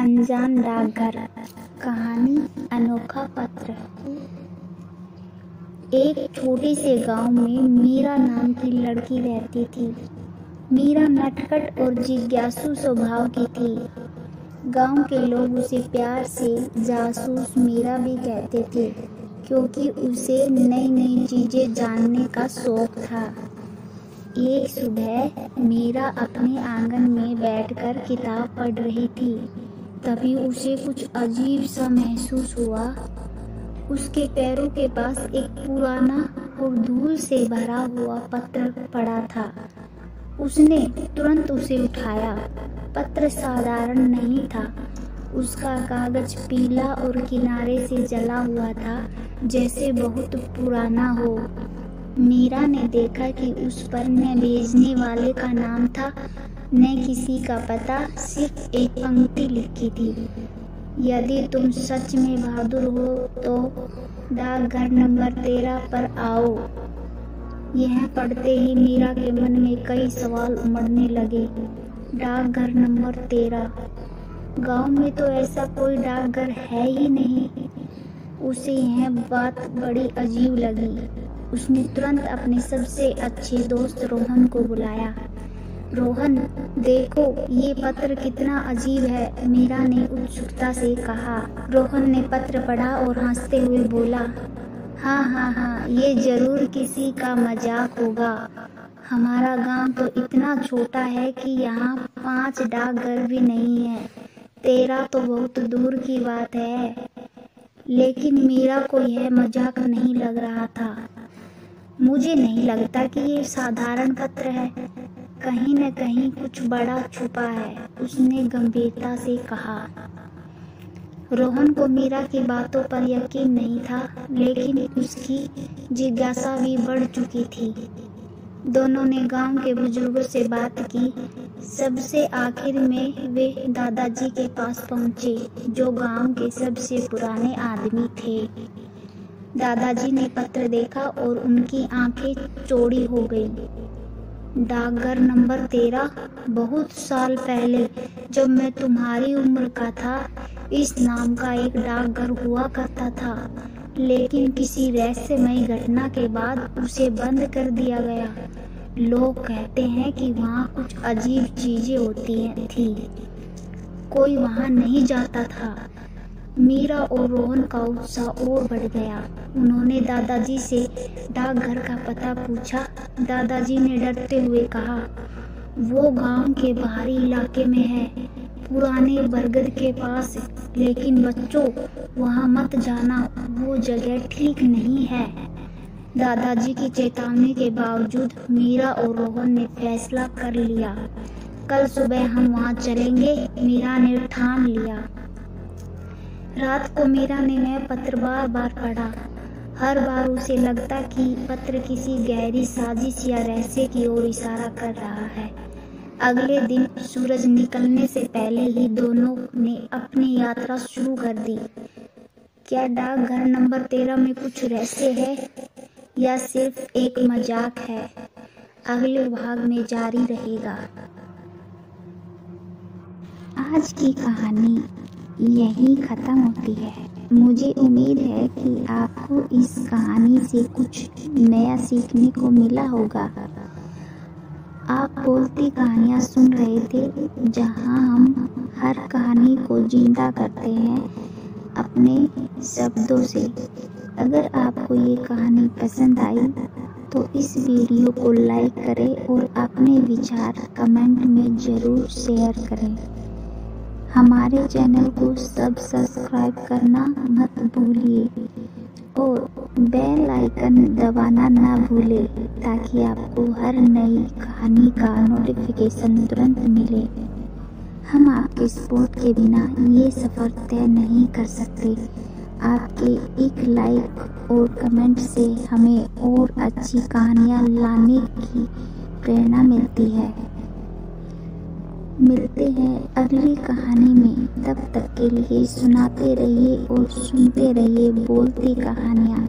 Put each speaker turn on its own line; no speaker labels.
अनजान डाकघर। कहानी अनोखा पत्र। एक छोटे से गांव में मीरा नाम की लड़की रहती थी। मीरा नटखट और जिज्ञासु स्वभाव की थी। गांव के लोग उसे प्यार से जासूस मीरा भी कहते थे, क्योंकि उसे नई नई चीजें जानने का शौक था। एक सुबह मीरा अपने आंगन में बैठकर किताब पढ़ रही थी। तभी उसे कुछ अजीब सा महसूस हुआ। उसके पैरों के पास एक पुराना और धूल से भरा हुआ पत्र पड़ा था। उसने तुरंत उसे उठाया। पत्र साधारण नहीं था। उसका कागज पीला और किनारे से जला हुआ था, जैसे बहुत पुराना हो। मीरा ने देखा कि उस पर न भेजने वाले का नाम था, न किसी का पता, सिर्फ एक पंक्ति लिखी थी। यदि तुम सच में बहादुर हो तो डाकघर नंबर 13 पर आओ। यह पढ़ते ही मीरा के मन में कई सवाल उमड़ने लगे। डाकघर नंबर 13। गांव में तो ऐसा कोई डाकघर है ही नहीं। उसे यह बात बड़ी अजीब लगी। उसने तुरंत अपने सबसे अच्छे दोस्त रोहन को बुलाया। रोहन, देखो ये पत्र कितना अजीब है, मीरा ने उत्सुकता से कहा। रोहन ने पत्र पढ़ा और हंसते हुए बोला, हाँ, ये जरूर किसी का मजाक होगा। हमारा गांव तो इतना छोटा है कि यहाँ 5 डाकघर भी नहीं है। 13 तो बहुत दूर की बात है। लेकिन मीरा को यह मजाक नहीं लग रहा था। मुझे नहीं लगता कि ये साधारण पत्र है। कहीं न कहीं कुछ बड़ा छुपा है, उसने गंभीरता से कहा। रोहन को मीरा की बातों पर यकीन नहीं था, लेकिन उसकी जिज्ञासा भी बढ़ चुकी थी। दोनों ने गांव के बुजुर्गों से बात की। सबसे आखिर में वे दादाजी के पास पहुंचे, जो गांव के सबसे पुराने आदमी थे। दादाजी ने पत्र देखा और उनकी आंखें चौड़ी हो गईं। डाकघर नंबर 13। बहुत साल पहले, जब मैं तुम्हारी उम्र का था, इस नाम का एक डाकघर हुआ करता था, लेकिन किसी रहस्यमयी घटना के बाद उसे बंद कर दिया गया। लोग कहते हैं कि वहाँ कुछ अजीब चीजें होती थी। कोई वहाँ नहीं जाता था। मीरा और रोहन का उत्साह और बढ़ गया। उन्होंने दादाजी से डाकघर का पता पूछा। दादाजी ने डरते हुए कहा, वो गांव के बाहरी इलाके में है, पुराने बरगद के पास। लेकिन बच्चों, वहां मत जाना, वो जगह ठीक नहीं है। दादाजी की चेतावनी के बावजूद मीरा और रोहन ने फैसला कर लिया। कल सुबह हम वहां चलेंगे, मीरा ने ठान लिया। रात को मीरा ने वह पत्र बार बार पढ़ा। हर बार उसे लगता कि पत्र किसी गहरी साजिश या रहस्य की ओर इशारा कर रहा है। अगले दिन सूरज निकलने से पहले ही दोनों ने अपनी यात्रा शुरू कर दी। क्या डाकघर नंबर 13 में कुछ रहस्य है या सिर्फ एक मजाक है? अगले भाग में जारी रहेगा। आज की कहानी यही खत्म होती है। मुझे उम्मीद है कि आपको इस कहानी से कुछ नया सीखने को मिला होगा। आप बोलती कहानियाँ सुन रहे थे, जहाँ हम हर कहानी को जिंदा करते हैं अपने शब्दों से। अगर आपको ये कहानी पसंद आई तो इस वीडियो को लाइक करें और अपने विचार कमेंट में ज़रूर शेयर करें। हमारे चैनल को सब्सक्राइब करना मत भूलिए और बेल आइकन दबाना ना भूलें, ताकि आपको हर नई कहानी का नोटिफिकेशन तुरंत मिले। हम आपके सपोर्ट के बिना ये सफ़र तय नहीं कर सकते। आपके एक लाइक और कमेंट से हमें और अच्छी कहानियाँ लाने की प्रेरणा मिलती है। मिलते हैं अगली कहानी में। तब तक के लिए सुनाते रहिए और सुनते रहिए बोलती कहानियाँ।